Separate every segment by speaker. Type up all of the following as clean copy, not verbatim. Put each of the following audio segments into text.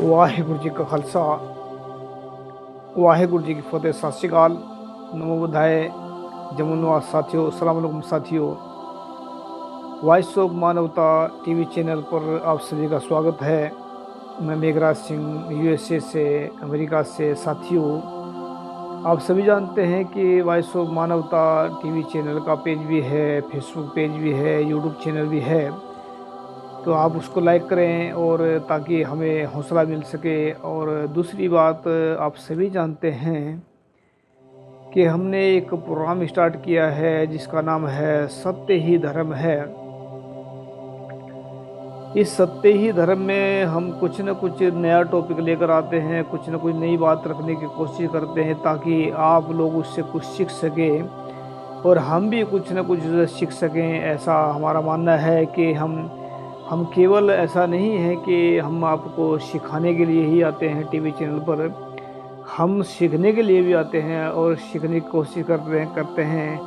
Speaker 1: वाहिगुरु जी का खालसा वाहिगुरु जी की फतेह। सत श्री अकाल, नमो बुद्धाय, जमुनवास साथियों, अस्सलाम वालेकुम साथियों। वॉइस ऑफ मानवता टीवी चैनल पर आप सभी का स्वागत है। मैं मेघराज सिंह यूएसए से, अमेरिका से। साथियों, आप सभी जानते हैं कि वॉइस ऑफ मानवता टीवी चैनल का पेज भी है, फेसबुक पेज भी है, यूट्यूब चैनल भी है। तो आप उसको लाइक करें और ताकि हमें हौसला मिल सके। और दूसरी बात, आप सभी जानते हैं कि हमने एक प्रोग्राम स्टार्ट किया है जिसका नाम है सत्य ही धर्म है। इस सत्य ही धर्म में हम कुछ न कुछ नया टॉपिक लेकर आते हैं, कुछ न कुछ नई बात रखने की कोशिश करते हैं ताकि आप लोग उससे कुछ सीख सकें और हम भी कुछ न कुछ सीख सकें। ऐसा हमारा मानना है कि हम केवल ऐसा नहीं है कि हम आपको सिखाने के लिए ही आते हैं टीवी चैनल पर, हम सीखने के लिए भी आते हैं और सीखने की कोशिश करते हैं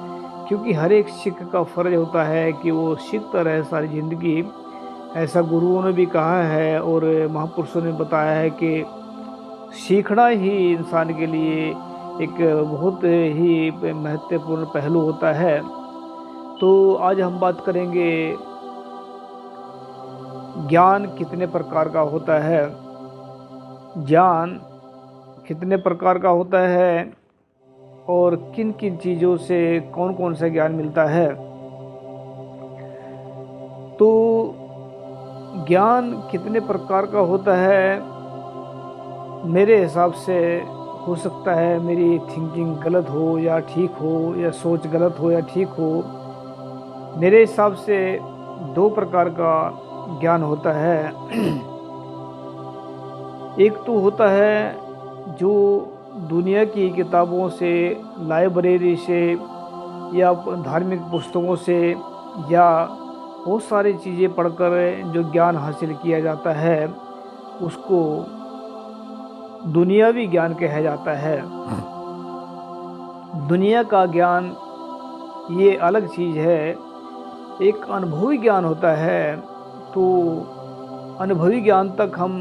Speaker 1: क्योंकि हर एक सिख का फ़र्ज होता है कि वो सीखता रहे सारी ज़िंदगी। ऐसा गुरुओं ने भी कहा है और महापुरुषों ने बताया है कि सीखना ही इंसान के लिए एक बहुत ही महत्वपूर्ण पहलू होता है। तो आज हम बात करेंगे ज्ञान कितने प्रकार का होता है। ज्ञान कितने प्रकार का होता है और किन किन चीज़ों से कौन कौन सा ज्ञान मिलता है। तो ज्ञान कितने प्रकार का होता है, मेरे हिसाब से हो सकता है मेरी थिंकिंग गलत हो या ठीक हो, या सोच गलत हो या ठीक हो। मेरे हिसाब से दो प्रकार का ज्ञान होता है। एक तो होता है जो दुनिया की किताबों से, लाइब्रेरी से या धार्मिक पुस्तकों से या बहुत सारी चीज़ें पढ़कर जो ज्ञान हासिल किया जाता है उसको दुनियावी ज्ञान कहा जाता है। दुनिया का ज्ञान ये अलग चीज़ है। एक अनुभवी ज्ञान होता है। तो अनुभवी ज्ञान तक हम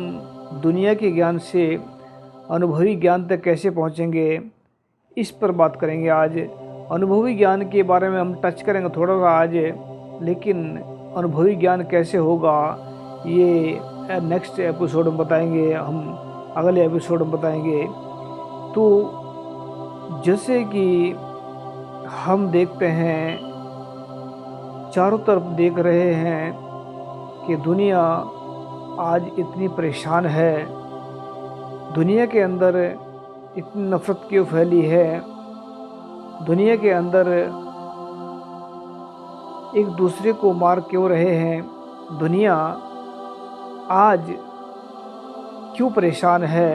Speaker 1: दुनिया के ज्ञान से अनुभवी ज्ञान तक कैसे पहुंचेंगे, इस पर बात करेंगे आज। अनुभवी ज्ञान के बारे में हम टच करेंगे थोड़ा सा आज, लेकिन अनुभवी ज्ञान कैसे होगा ये नेक्स्ट एपिसोड में बताएंगे, हम अगले एपिसोड में बताएंगे। तो जैसे कि हम देखते हैं, चारों तरफ देख रहे हैं कि दुनिया आज इतनी परेशान है। दुनिया के अंदर इतनी नफरत क्यों फैली है, दुनिया के अंदर एक दूसरे को मार क्यों रहे हैं, दुनिया आज क्यों परेशान है।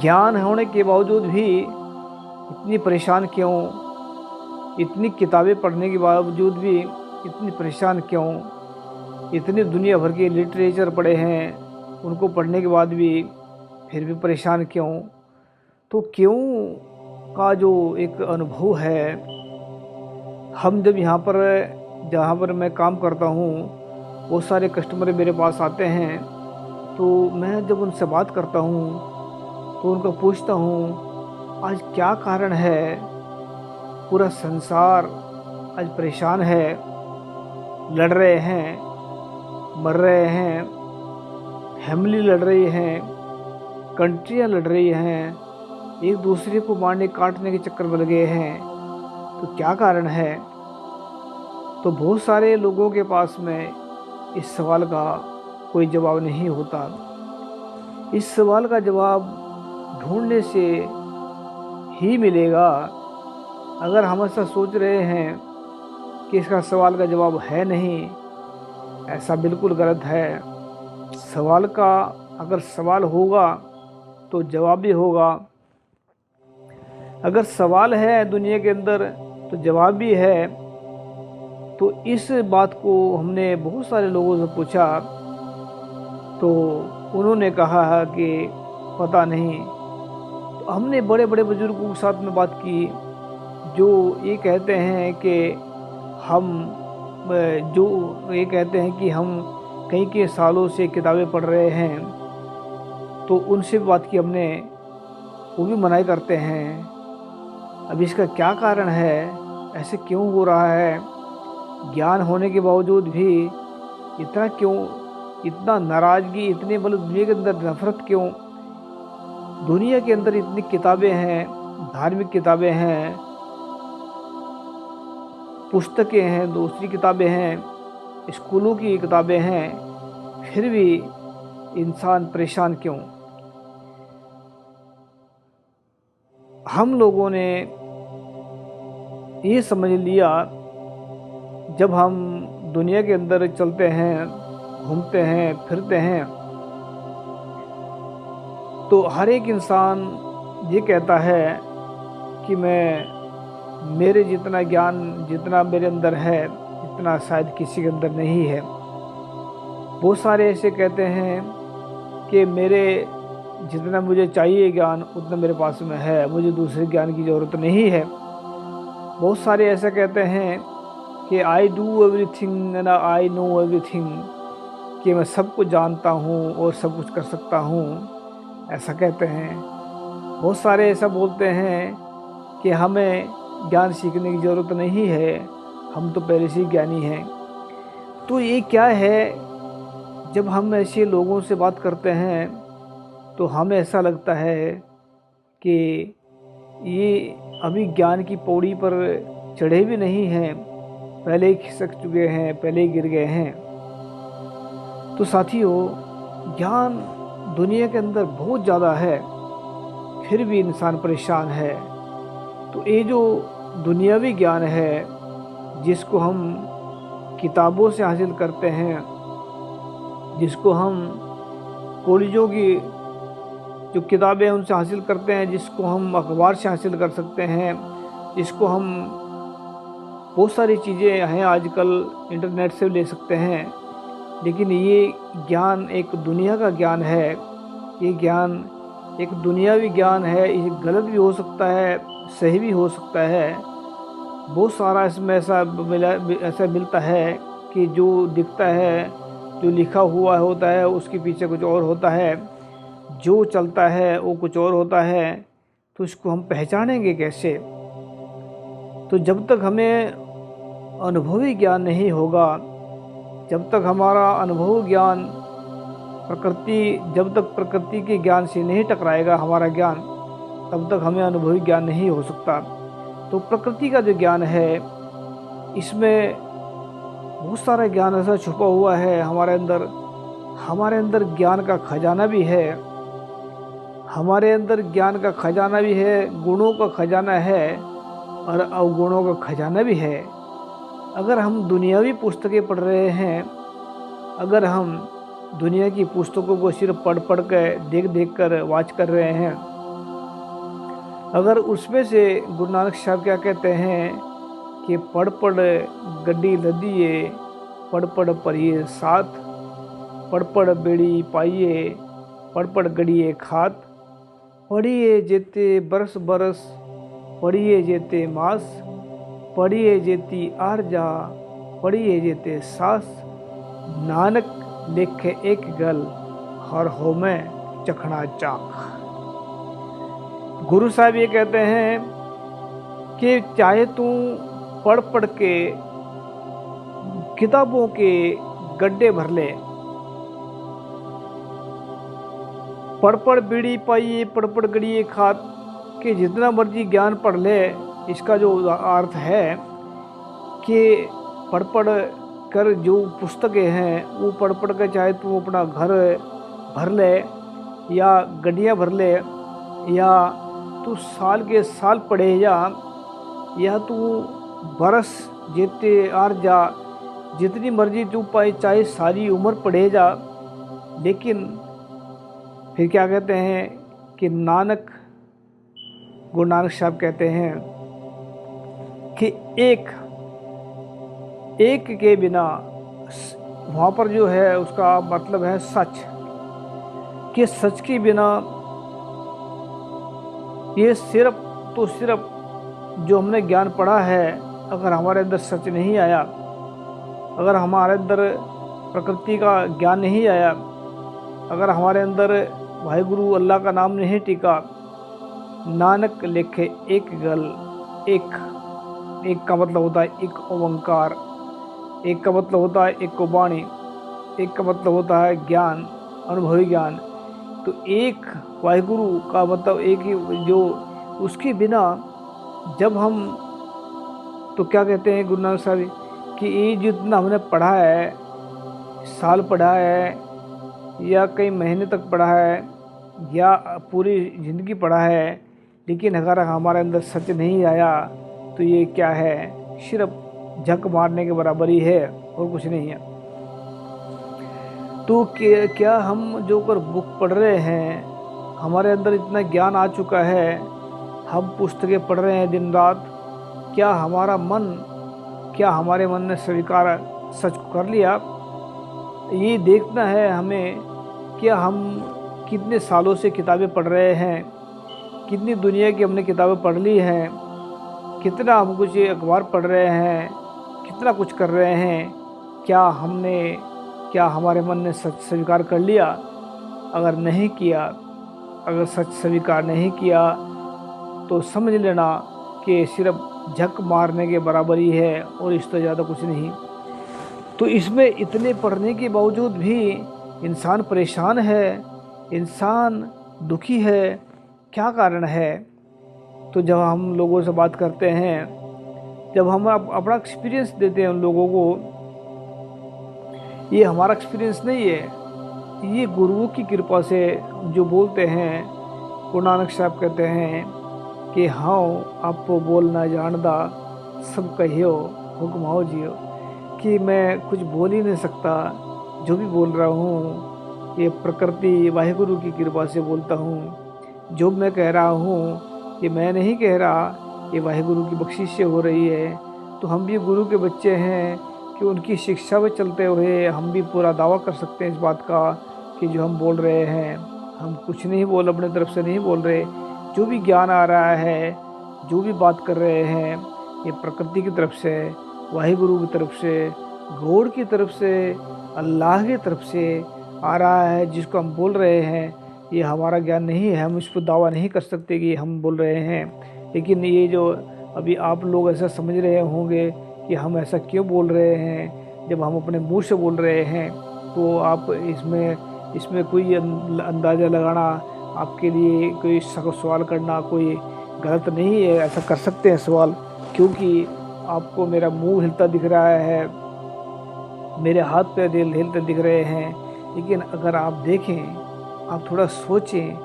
Speaker 1: ज्ञान होने के बावजूद भी इतनी परेशान क्यों, इतनी किताबें पढ़ने के बावजूद भी इतनी परेशान क्यों, इतनी दुनिया भर के लिटरेचर पढ़े हैं उनको पढ़ने के बाद भी फिर भी परेशान क्यों। तो क्यों का जो एक अनुभव है, हम जब यहाँ पर जहाँ पर मैं काम करता हूँ बहुत सारे कस्टमर मेरे पास आते हैं, तो मैं जब उनसे बात करता हूँ तो उनको पूछता हूँ आज क्या कारण है, पूरा संसार आज परेशान है, लड़ रहे हैं, मर रहे हैं, फैमिली लड़ रही हैं, कंट्रियाँ लड़ रही हैं, एक दूसरे को मारने काटने के चक्कर में लगे हैं। तो क्या कारण है। तो बहुत सारे लोगों के पास में इस सवाल का कोई जवाब नहीं होता। इस सवाल का जवाब ढूंढने से ही मिलेगा। अगर हम ऐसा सोच रहे हैं कि इसका सवाल का जवाब है नहीं, ऐसा बिल्कुल गलत है। सवाल का अगर सवाल होगा तो जवाब भी होगा। अगर सवाल है दुनिया के अंदर तो जवाब भी है। तो इस बात को हमने बहुत सारे लोगों से पूछा तो उन्होंने कहा कि पता नहीं। तो हमने बड़े बड़े बुजुर्गों के साथ में बात की जो ये कहते हैं कि हम जो ये कहते हैं कि हम कई के सालों से किताबें पढ़ रहे हैं, तो उनसे भी बात की हमने, वो भी मनाही करते हैं। अब इसका क्या कारण है, ऐसे क्यों हो रहा है? ज्ञान होने के बावजूद भी इतना क्यों, इतना नाराज़गी, इतने मतलब दुनिया के अंदर नफ़रत क्यों? दुनिया के अंदर इतनी किताबें हैं, धार्मिक किताबें हैं, पुस्तकें हैं, दूसरी किताबें हैं, स्कूलों की किताबें हैं, फिर भी इंसान परेशान क्यों? हम लोगों ने ये समझ लिया, जब हम दुनिया के अंदर चलते हैं, घूमते हैं, फिरते हैं, तो हर एक इंसान ये कहता है कि मेरे जितना ज्ञान जितना मेरे अंदर है, इतना शायद किसी के अंदर नहीं है। बहुत सारे ऐसे कहते हैं कि मेरे जितना मुझे चाहिए ज्ञान उतना मेरे पास में है, मुझे दूसरे ज्ञान की ज़रूरत नहीं है। बहुत सारे ऐसा कहते हैं कि I do everything and I know everything, कि मैं सब कुछ जानता हूँ और सब कुछ कर सकता हूँ, ऐसा कहते हैं। बहुत सारे ऐसा बोलते हैं कि हमें ज्ञान सीखने की ज़रूरत नहीं है, हम तो पहले से ही ज्ञानी हैं। तो ये क्या है, जब हम ऐसे लोगों से बात करते हैं तो हमें ऐसा लगता है कि ये अभी ज्ञान की पौड़ी पर चढ़े भी नहीं हैं, पहले ही खिसक चुके हैं, पहले ही गिर गए हैं। तो साथियों, ज्ञान दुनिया के अंदर बहुत ज़्यादा है, फिर भी इंसान परेशान है। तो ये जो दुनियावी ज्ञान है, जिसको हम किताबों से हासिल करते हैं, जिसको हम कॉलेजों की जो किताबें हैं उनसे हासिल करते हैं, जिसको हम अखबार से हासिल कर सकते हैं, जिसको हम बहुत सारी चीज़ें हैं आजकल इंटरनेट से ले सकते हैं, लेकिन ये ज्ञान एक दुनिया का ज्ञान है। ये ज्ञान एक दुनियावी ज्ञान है, ये गलत भी हो सकता है, सही भी हो सकता है। बहुत सारा इसमें ऐसा मिलता है कि जो दिखता है, जो लिखा हुआ होता है, उसके पीछे कुछ और होता है, जो चलता है वो कुछ और होता है। तो इसको हम पहचानेंगे कैसे? तो जब तक हमें अनुभवी ज्ञान नहीं होगा, जब तक हमारा अनुभव ज्ञान जब तक प्रकृति के ज्ञान से नहीं टकराएगा हमारा ज्ञान, तब तक हमें अनुभवी ज्ञान नहीं हो सकता। तो प्रकृति का जो ज्ञान है, इसमें बहुत सारा ज्ञान ऐसा छुपा हुआ है हमारे अंदर ज्ञान का खजाना भी है, हमारे अंदर ज्ञान का खजाना भी है, गुणों का खजाना है और अवगुणों का खजाना भी है। अगर हम दुनियावी पुस्तकें पढ़ रहे हैं, अगर हम दुनिया की पुस्तकों को सिर्फ पढ़ कर, देख कर वाच कर रहे हैं, अगर उसमें से गुरु नानक साहब क्या कहते हैं कि पढ़ गड्डी लदिए, पढ़ परिए साथ, पढ़ बेड़ी पाइए, पढ़ गड़िए खात, पढ़िए जेते बरस बरस, पढ़िए जेते मास, पढ़िए जेती आरजा, पढ़िए जेते सास, नानक लेखे एक गल, हर हो में चखना चाक। गुरु साहब ये कहते हैं कि चाहे तू पढ़ के किताबों के गड्ढे भर ले, पढ़ बीड़ी पाइए, पढ़ गड़िए खात, कि जितना मर्जी ज्ञान पढ़ ले। इसका जो अर्थ है कि पढ़ कर जो पुस्तकें हैं वो पढ़ कर चाहे तू अपना घर भर ले या गड्डियाँ भर ले, या तू साल के साल पढ़े या तू बरस जेते आर जा, जितनी मर्जी तू पाए चाहे सारी उम्र पढ़े जा। लेकिन फिर क्या कहते हैं कि गुरु नानक साहब कहते हैं कि एक के बिना, वहाँ पर जो है उसका मतलब है सच, कि सच के बिना ये सिर्फ जो हमने ज्ञान पढ़ा है, अगर हमारे अंदर सच नहीं आया, अगर हमारे अंदर प्रकृति का ज्ञान नहीं आया, अगर हमारे अंदर वाहिगुरु अल्लाह का नाम नहीं टिका। नानक लेखे एक गल। एक का मतलब होता है एक ओंकार, एक का मतलब होता है एक वाणी, एक का मतलब होता है ज्ञान, अनुभवी ज्ञान। तो एक वाहिगुरु का मतलब एक ही, जो उसके बिना जब हम, तो क्या कहते हैं गुरु नानक साहब कि ये जितना हमने पढ़ा है, साल पढ़ा है या कई महीने तक पढ़ा है या पूरी ज़िंदगी पढ़ा है, लेकिन अगर हमारे अंदर सच नहीं आया तो ये क्या है, सिर्फ झक मारने के बराबर ही है और कुछ नहीं है। तो क्या हम जो कर बुक पढ़ रहे हैं, हमारे अंदर इतना ज्ञान आ चुका है, हम पुस्तकें पढ़ रहे हैं दिन रात, क्या हमारे मन ने स्वीकार सच को कर लिया? ये देखना है हमें, क्या हम कितने सालों से किताबें पढ़ रहे हैं, कितनी दुनिया की हमने किताबें पढ़ ली हैं, कितना हम कुछ अखबार पढ़ रहे हैं, कितना कुछ कर रहे हैं, क्या हमारे मन ने सच स्वीकार कर लिया? अगर नहीं किया, अगर सच स्वीकार नहीं किया तो समझ लेना कि सिर्फ झक मारने के बराबर ही है और इससे ज़्यादा कुछ नहीं। तो इसमें इतने पढ़ने के बावजूद भी इंसान परेशान है, इंसान दुखी है। क्या कारण है? तो जब हम लोगों से बात करते हैं, जब हम अपना एक्सपीरियंस देते हैं उन लोगों को, ये हमारा एक्सपीरियंस नहीं है, ये गुरुओं की कृपा से जो बोलते हैं। गुरु नानक साहब कहते हैं कि हाँ आप बोलना जानदा सब कहियो हुक्म हो जियो, कि मैं कुछ बोल ही नहीं सकता, जो भी बोल रहा हूँ ये प्रकृति वाहिगुरु की कृपा से बोलता हूँ। जो मैं कह रहा हूँ ये मैं नहीं कह रहा, ये वाहिगुरु की बख्शिश से हो रही है। तो हम भी गुरु के बच्चे हैं कि उनकी शिक्षा में चलते हुए हम भी पूरा दावा कर सकते हैं इस बात का कि जो हम बोल रहे हैं, हम कुछ नहीं बोल, अपने तरफ से नहीं बोल रहे। जो भी ज्ञान आ रहा है, जो भी बात कर रहे हैं, ये प्रकृति की तरफ से, वाहिगुरु की तरफ से, गॉड की तरफ से, अल्लाह की तरफ से आ रहा है। जिसको हम बोल रहे हैं ये हमारा ज्ञान नहीं है, हम इस पर दावा नहीं कर सकते कि हम बोल रहे हैं। लेकिन ये जो अभी आप लोग ऐसा समझ रहे होंगे कि हम ऐसा क्यों बोल रहे हैं, जब हम अपने मुंह से बोल रहे हैं, तो आप इसमें कोई अंदाज़ा लगाना आपके लिए, कोई सवाल करना कोई गलत नहीं है। ऐसा कर सकते हैं सवाल, क्योंकि आपको मेरा मुंह हिलता दिख रहा है, मेरे हाथ पैर हिलते दिख रहे हैं। लेकिन अगर आप देखें, आप थोड़ा सोचें,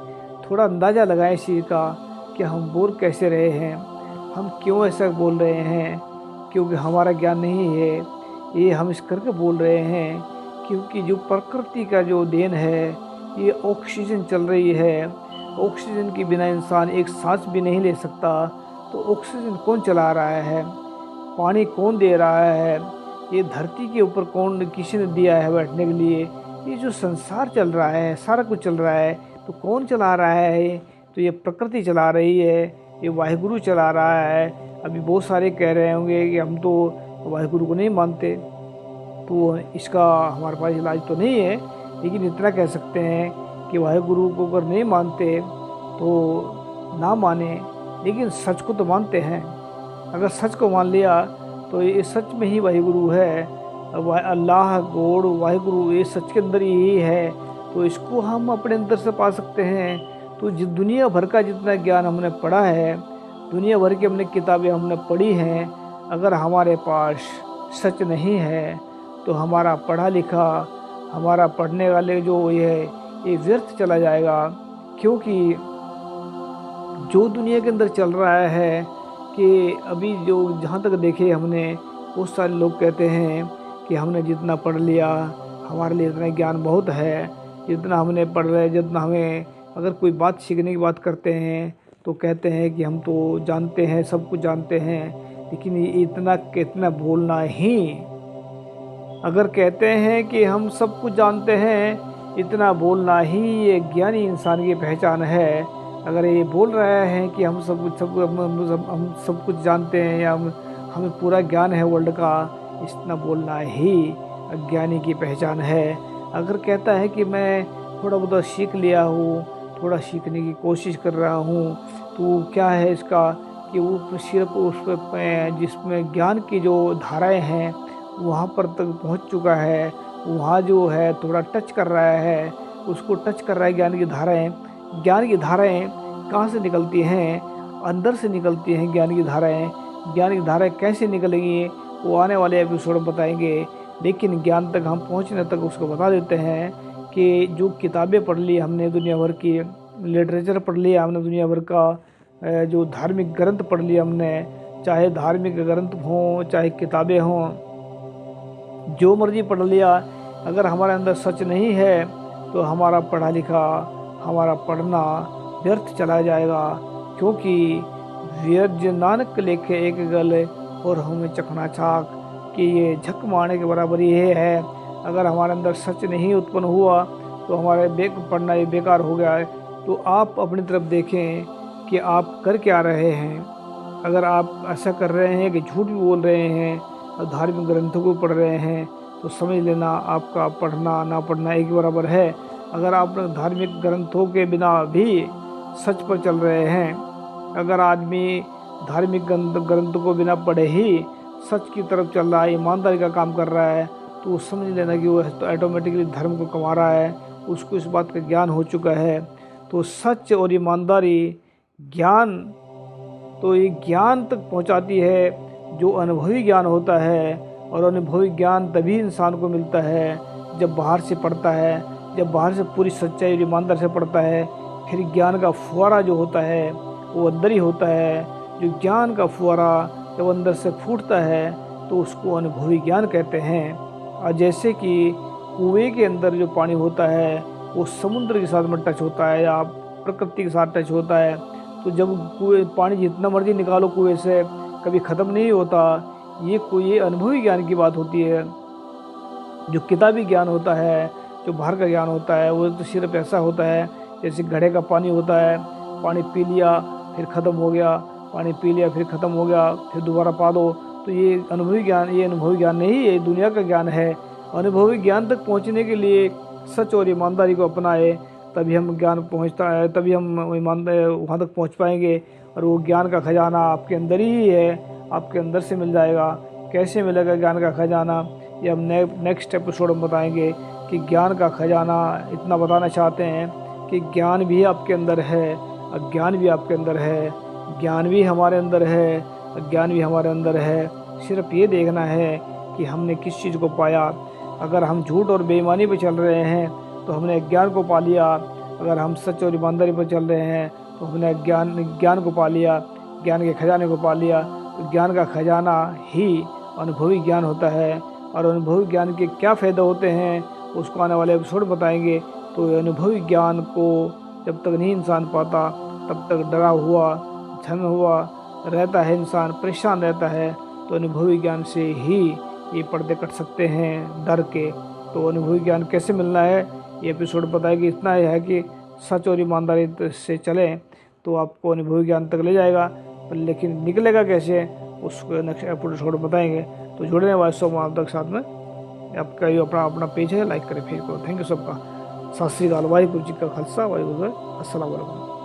Speaker 1: थोड़ा अंदाज़ा लगाएं इस चीज़ का कि हम बोल कैसे रहे हैं, हम क्यों ऐसा बोल रहे हैं। क्योंकि हमारा ज्ञान नहीं है, ये हम इस करके बोल रहे हैं क्योंकि जो प्रकृति का जो देन है, ये ऑक्सीजन चल रही है। ऑक्सीजन के बिना इंसान एक सांस भी नहीं ले सकता। तो ऑक्सीजन कौन चला रहा है, पानी कौन दे रहा है, ये धरती के ऊपर कौन, किसी ने दिया है बैठने के लिए। ये जो संसार चल रहा है, सारा कुछ चल रहा है, तो कौन चला रहा है? तो ये प्रकृति चला रही है, ये वाहिगुरु चला रहा है। अभी बहुत सारे कह रहे होंगे कि हम तो वाहिगुरु को नहीं मानते, तो इसका हमारे पास इलाज तो नहीं है। लेकिन इतना कह सकते हैं कि वाहिगुरु को अगर नहीं मानते तो ना माने, लेकिन सच को तो मानते हैं। अगर सच को मान लिया तो ये सच में ही वाहिगुरु है, अल्लाह गॉड वाहिगुरु ये सच के अंदर ही है। तो इसको हम अपने अंदर से पा सकते हैं। तो दुनिया भर का जितना ज्ञान हमने पढ़ा है, दुनिया भर की हमने किताबें हमने पढ़ी हैं, अगर हमारे पास सच नहीं है तो हमारा पढ़ा लिखा, हमारा पढ़ने वाले जो ये व्यर्थ चला जाएगा। क्योंकि जो दुनिया के अंदर चल रहा है कि अभी जो जहाँ तक देखे हमने, बहुत सारे लोग कहते हैं कि हमने जितना पढ़ लिया, हमारे लिए इतना ज्ञान बहुत है, जितना हमने पढ़ रहे, जितना हमें, अगर कोई बात सीखने की बात करते हैं तो कहते हैं कि हम तो जानते हैं, सब कुछ जानते हैं। लेकिन ये इतना कितना बोलना ही, अगर कहते हैं कि हम सब कुछ जानते हैं, इतना बोलना ही ये ज्ञानी इंसान की पहचान है। अगर ये बोल रहे हैं कि हम सब कुछ जानते हैं या हमें पूरा ज्ञान है वर्ल्ड का, इतना बोलना ही अज्ञानी की पहचान है। अगर कहता है कि मैं थोड़ा बहुत सीख लिया हूँ, थोड़ा सीखने की कोशिश कर रहा हूँ। तो क्या है इसका कि वो सिर्फ उस पे जिसमें ज्ञान की जो धाराएँ हैं वहाँ पर तक पहुँच चुका है, वहाँ जो है थोड़ा टच कर रहा है, उसको टच कर रहा है ज्ञान की धाराएँ। ज्ञान की धाराएँ कहाँ से निकलती हैं? अंदर से निकलती हैं ज्ञान की धाराएँ। ज्ञान की धाराएँ कैसे निकलेंगी वो आने वाले एपिसोड में बताएँगे। लेकिन ज्ञान तक हम पहुँचने तक उसको बता देते हैं कि जो किताबें पढ़ ली हमने दुनिया भर की, लिटरेचर पढ़ लिया हमने दुनिया भर का, जो धार्मिक ग्रंथ पढ़ लिए हमने, चाहे धार्मिक ग्रंथ हों चाहे किताबें हों, जो मर्जी पढ़ लिया, अगर हमारे अंदर सच नहीं है तो हमारा पढ़ा लिखा, हमारा पढ़ना व्यर्थ चला जाएगा। क्योंकि व्यर्थ नानक लेखे एक गल और हमें चखना चाक, कि ये झक मारने के बराबर ये है। अगर हमारे अंदर सच नहीं उत्पन्न हुआ तो हमारे पढ़ना ये बेकार हो गया है। तो आप अपनी तरफ देखें कि आप कर क्या रहे हैं। अगर आप ऐसा कर रहे हैं कि झूठ भी बोल रहे हैं और धार्मिक ग्रंथों को पढ़ रहे हैं तो समझ लेना आपका पढ़ना ना पढ़ना एक बराबर है। अगर आप धार्मिक ग्रंथों के बिना भी सच पर चल रहे हैं, अगर आदमी धार्मिक ग्रंथ को बिना पढ़े ही सच की तरफ चल रहा है, ईमानदारी का काम कर रहा है, तो वो समझ लेना कि वो तो ऑटोमेटिकली धर्म को कमा रहा है, उसको इस बात का ज्ञान हो चुका है। तो सच और ईमानदारी ज्ञान, तो ये ज्ञान तक पहुंचाती है जो अनुभवी ज्ञान होता है। और अनुभवी ज्ञान तभी इंसान को मिलता है जब बाहर से पढ़ता है, जब बाहर से पूरी सच्चाई और ईमानदार से पढ़ता है। फिर ज्ञान का फुहारा जो होता है वो अंदर ही होता है। जो ज्ञान का फुहारा जब अंदर से फूटता है तो उसको अनुभवी ज्ञान कहते हैं। और जैसे कि कुएं के अंदर जो पानी होता है वो समुद्र के साथ में टच होता है या प्रकृति के साथ टच होता है, तो जब कुएं पानी जितना मर्जी निकालो कुएं से कभी ख़त्म नहीं होता। ये अनुभवी ज्ञान की बात होती है। जो किताबी ज्ञान होता है, जो बाहर का ज्ञान होता है, वो तो सिर्फ ऐसा होता है जैसे घड़े का पानी होता है, पानी पी लिया फिर ख़त्म हो गया, पानी पी लिया फिर ख़त्म हो गया, फिर दोबारा पा दो। तो ये अनुभवी ज्ञान नहीं, ये दुनिया का ज्ञान है। अनुभवी ज्ञान तक पहुंचने के लिए सच और ईमानदारी को अपनाए, तभी हम ज्ञान पहुंचता है, तभी हम ईमानदार वहाँ तक पहुंच पाएंगे। और वो ज्ञान का खजाना आपके अंदर ही है, आपके अंदर से मिल जाएगा। कैसे मिलेगा ज्ञान का खजाना, ये हम नेक्स्ट एपिसोड में बताएंगे कि ज्ञान का खजाना। इतना बताना चाहते हैं कि ज्ञान भी आपके अंदर है, अज्ञान भी आपके अंदर है, ज्ञान भी हमारे अंदर है, अज्ञान भी हमारे अंदर है। सिर्फ ये देखना है कि हमने किस चीज़ को पाया। अगर हम झूठ और बेईमानी पर चल रहे हैं तो हमने ज्ञान को पा लिया। अगर हम सच और ईमानदारी पर चल रहे हैं तो हमने ज्ञान को पा लिया, ज्ञान के खजाने को पा लिया। तो ज्ञान का खजाना ही अनुभवी ज्ञान होता है। और अनुभवी ज्ञान के क्या फ़ायदे होते हैं उसको आने वाले एपिसोड बताएंगे। तो अनुभवी ज्ञान को जब तक नहीं इंसान पाता तब तक डरा हुआ, छन हुआ रहता है, इंसान परेशान रहता है। तो अनुभवी ज्ञान से ही ये पर्दे कट सकते हैं डर के। तो अनुभवी ज्ञान कैसे मिलना है ये एपिसोड बताएगी। इतना है कि सच और ईमानदारी से चलें तो आपको अनुभवी ज्ञान तक ले जाएगा, लेकिन निकलेगा कैसे उसको नेक्स्ट एपिसोड बताएंगे। तो जुड़ने वाले सब आप तक साथ में आपका ये अपना पेज है, लाइक करें, फेस करो। थैंक यू सबका। सत श्री अकाल। वाहिगुरू जी का खालसा, वाहिगुरू जी अस्सलाम वालेकुम।